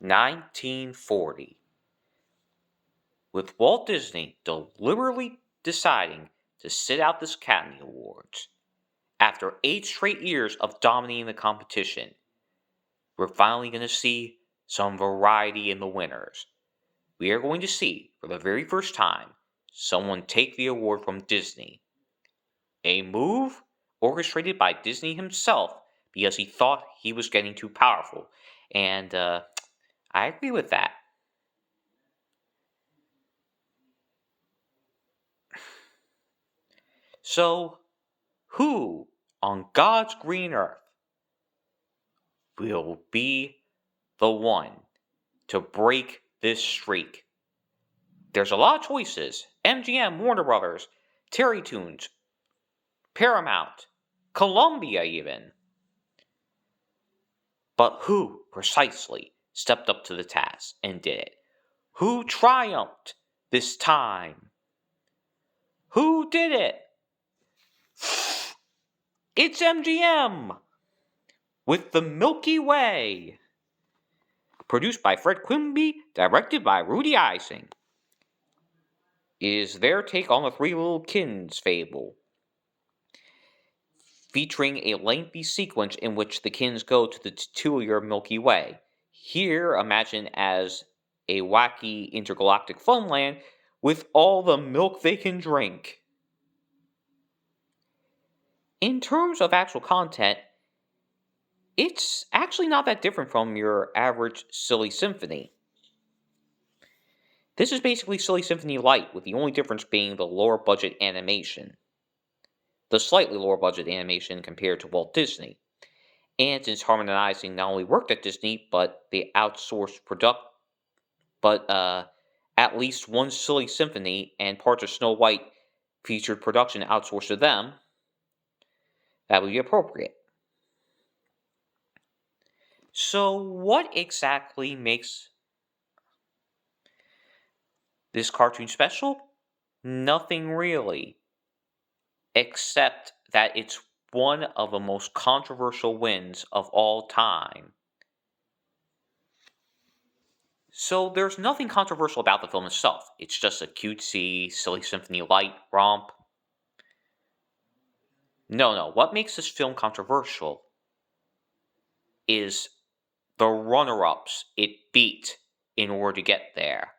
1940, with Walt Disney deliberately deciding to sit out this Academy Awards. After 8 straight years of dominating the competition, we're finally going to see some variety in the winners. We are going to see, for the very first time, someone take the award from Disney. A move orchestrated by Disney himself because he thought he was getting too powerful. And I agree with that. So, who on God's green earth will be the one to break this streak? There's a lot of choices. MGM, Warner Brothers, Terry Toons, Paramount, Columbia even. But who precisely stepped up to the task and did it? Who triumphed this time? Who did it? It's MGM with The Milky Way. Produced by Fred Quimby, directed by Rudy Eising. Is their take on the Three Little Kids fable, featuring a lengthy sequence in which the kids go to the titular Milky Way. Here, imagine as a wacky intergalactic funland with all the milk they can drink. In terms of actual content, it's actually not that different from your average Silly Symphony. This is basically Silly Symphony Light, with the only difference being the lower budget animation. The slightly lower budget animation compared to Walt Disney. And since harmonizing not only worked at Disney, but they outsourced at least one Silly Symphony and parts of Snow White featured production outsourced to them, that would be appropriate. So what exactly makes this cartoon special? Nothing really, except that it's one of the most controversial wins of all time. So there's nothing controversial about the film itself. It's just a cutesy, Silly Symphony Light romp. No. What makes this film controversial is the runner-ups it beat in order to get there.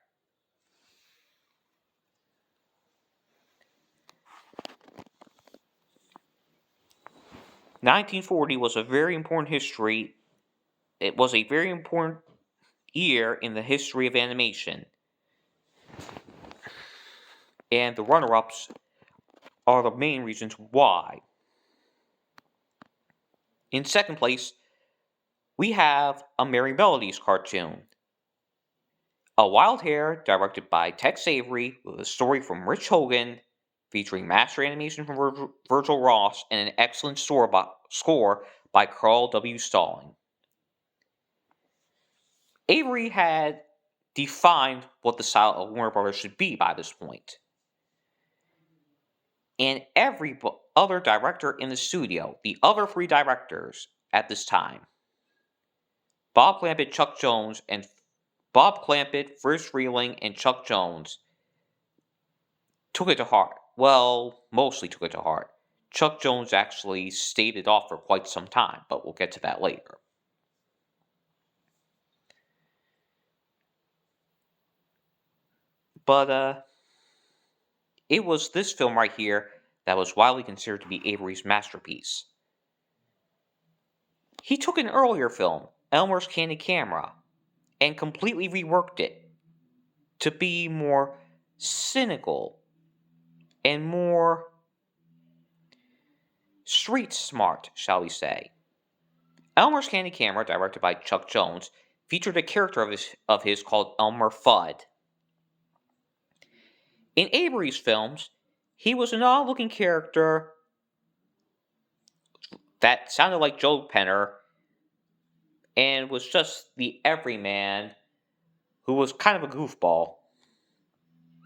"1940 was a very important history. It was a very important year in the history of animation. And the runner-ups are the main reasons why. In second place, we have a Merry Melodies cartoon. A Wild Hare, directed by Tex Avery, with a story from Rich Hogan, featuring master animation from Virgil Ross, and an excellent score by Carl W. Stalling. Avery had defined what the style of Warner Brothers should be by this point. And every other director in the studio, the other 3 directors at this time, Bob Clampett, Friz Freleng, and Chuck Jones, took it to heart. Well, mostly took it to heart. Chuck Jones actually stayed it off for quite some time, but we'll get to that later. But, it was this film right here that was widely considered to be Avery's masterpiece. He took an earlier film, Elmer's Candid Camera, and completely reworked it to be more cynical and more street smart, shall we say. Elmer's Candid Camera, directed by Chuck Jones, featured a character of his called Elmer Fudd. In Avery's films, he was an odd-looking character that sounded like Joe Penner and was just the everyman who was kind of a goofball.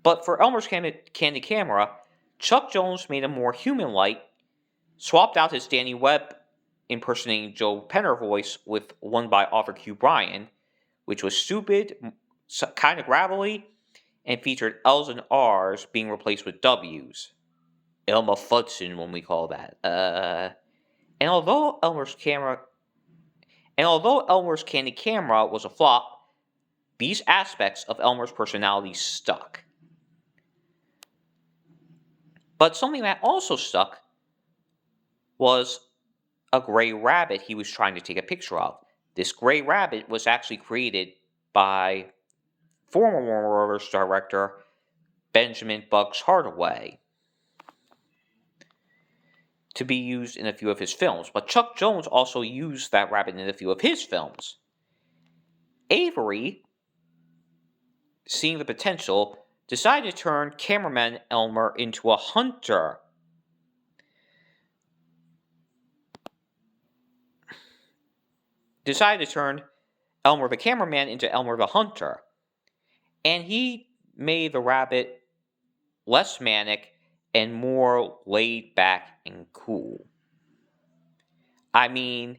But for Elmer's Candid Camera, Chuck Jones made him more human-like, swapped out his Danny Webb impersonating Joe Penner voice with one by Arthur Q. Bryan, which was stupid, kind of gravelly, and featured L's and R's being replaced with W's. Elmer Fuddson, when we call that. And although Elmer's candid camera was a flop, these aspects of Elmer's personality stuck. But something that also stuck was a gray rabbit he was trying to take a picture of. This gray rabbit was actually created by former Warner Brothers director Benjamin Bugs Hardaway to be used in a few of his films, but Chuck Jones also used that rabbit in a few of his films. Avery, seeing the potential, decided to turn cameraman Elmer into a hunter. Decided to turn Elmer the cameraman into Elmer the hunter. And he made the rabbit less manic and more laid back and cool. I mean,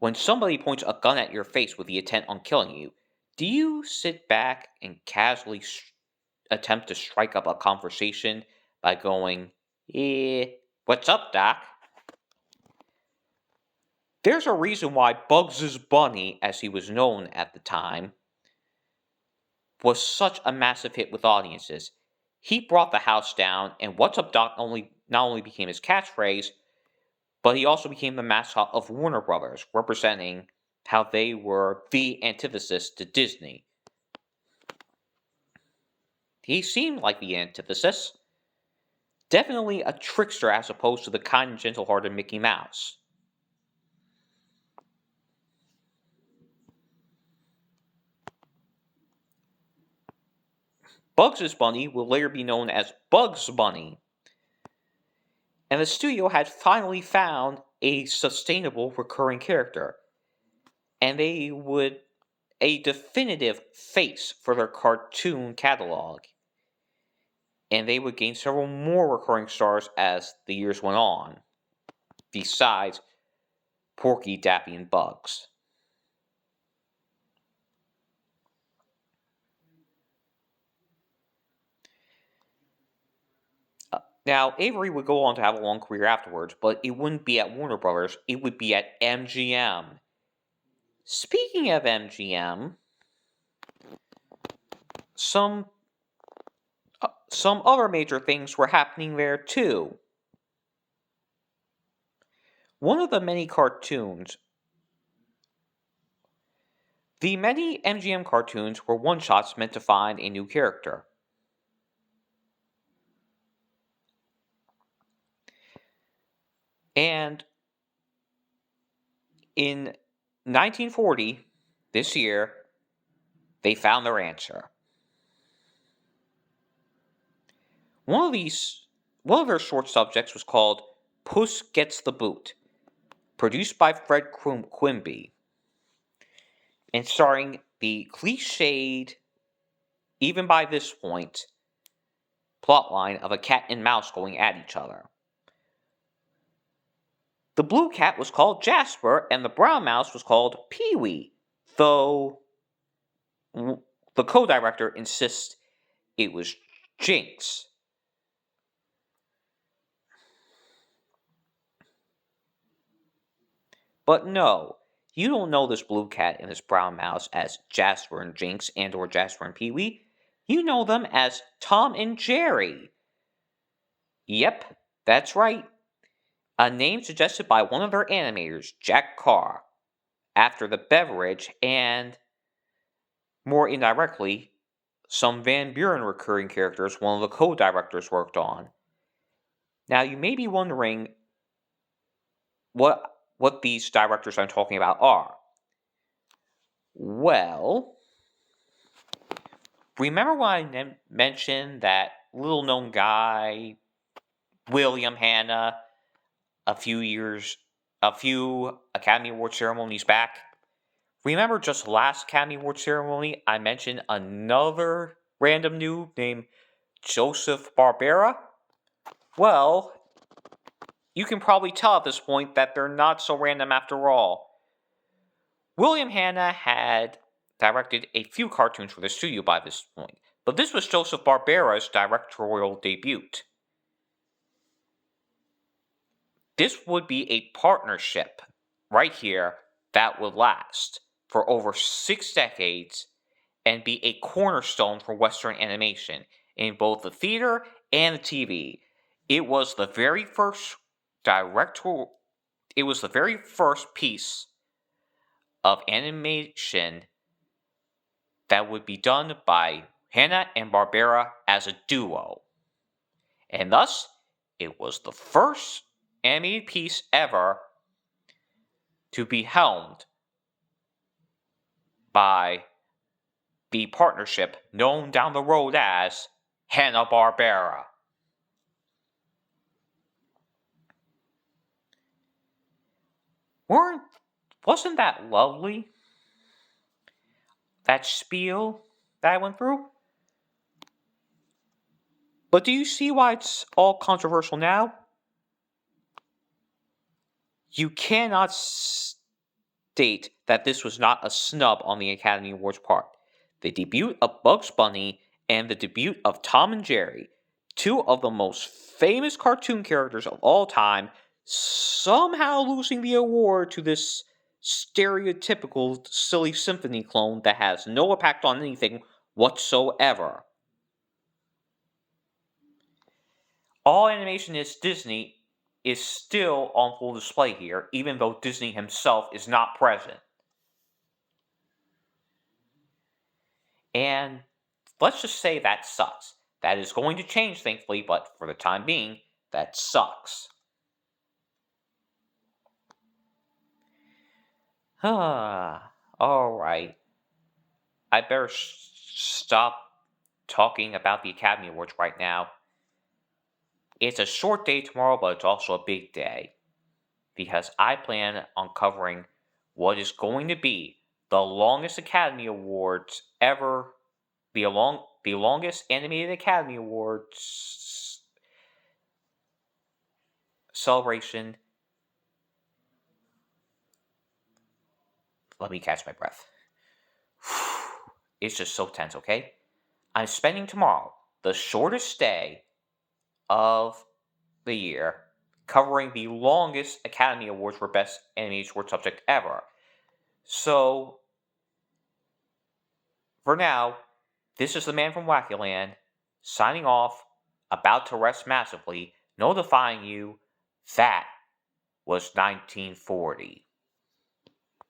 when somebody points a gun at your face with the intent on killing you, do you sit back and casually attempt to strike up a conversation by going, what's up, Doc? There's a reason why Bugs Bunny, as he was known at the time, was such a massive hit with audiences. He brought the house down, and What's Up, Doc not only became his catchphrase, but he also became the mascot of Warner Brothers, representing how they were the antithesis to Disney. He seemed like the antithesis. Definitely a trickster as opposed to the kind and gentle-hearted Mickey Mouse. Bugs Bunny will later be known as Bugs Bunny. And the studio had finally found a sustainable recurring character. And they would a definitive face for their cartoon catalog. And they would gain several more recurring stars as the years went on, besides Porky, Daffy, and Bugs. Now, Avery would go on to have a long career afterwards, but it wouldn't be at Warner Brothers, it would be at MGM. Speaking of MGM, some other major things were happening there too. One of the many cartoons, the many MGM cartoons were one-shots meant to find a new character. And in 1940, this year, they found their answer. One of their short subjects was called Puss Gets the Boot, produced by Fred Quimby, and starring the cliched, even by this point, plotline of a cat and mouse going at each other. The blue cat was called Jasper, and the brown mouse was called Pee-wee, though the co-director insists it was Jinx. But no, you don't know this blue cat and this brown mouse as Jasper and Jinx and or Jasper and Pee-wee. You know them as Tom and Jerry. Yep, that's right. A name suggested by one of their animators, Jack Carr, after the beverage and, more indirectly, some Van Buren recurring characters one of the co-directors worked on. Now, you may be wondering what these directors I'm talking about are. Well, remember when I mentioned that little-known guy, William Hanna, a few Academy Award ceremonies back? Remember just last Academy Award ceremony, I mentioned another random noob named Joseph Barbera? Well, you can probably tell at this point that they're not so random after all. William Hanna had directed a few cartoons for the studio by this point, but this was Joseph Barbera's directorial debut. This would be a partnership right here that would last for over 6 decades and be a cornerstone for Western animation in both the theater and the TV. It was the very first piece of animation that would be done by Hanna and Barbera as a duo. And thus, it was the first animated piece ever to be helmed by the partnership known down the road as Hanna-Barbera. Wasn't that lovely? That spiel that I went through? But do you see why it's all controversial now? You cannot state that this was not a snub on the Academy Awards part. The debut of Bugs Bunny and the debut of Tom and Jerry, two of the most famous cartoon characters of all time, somehow losing the award to this stereotypical Silly Symphony clone that has no impact on anything whatsoever. All animation is Disney is still on full display here, even though Disney himself is not present. And let's just say that sucks. That is going to change, thankfully, but for the time being, that sucks. Alright. I better stop talking about the Academy Awards right now. It's a short day tomorrow, but it's also a big day. Because I plan on covering what is going to be the longest Academy Awards ever, the longest animated Academy Awards celebration. Let me catch my breath. It's just so tense, okay? I'm spending tomorrow, the shortest day of the year, covering the longest Academy Awards for Best Animated Short Subject ever. So, for now, this is the Man from Wackyland, signing off, about to rest massively, notifying you that was 1940.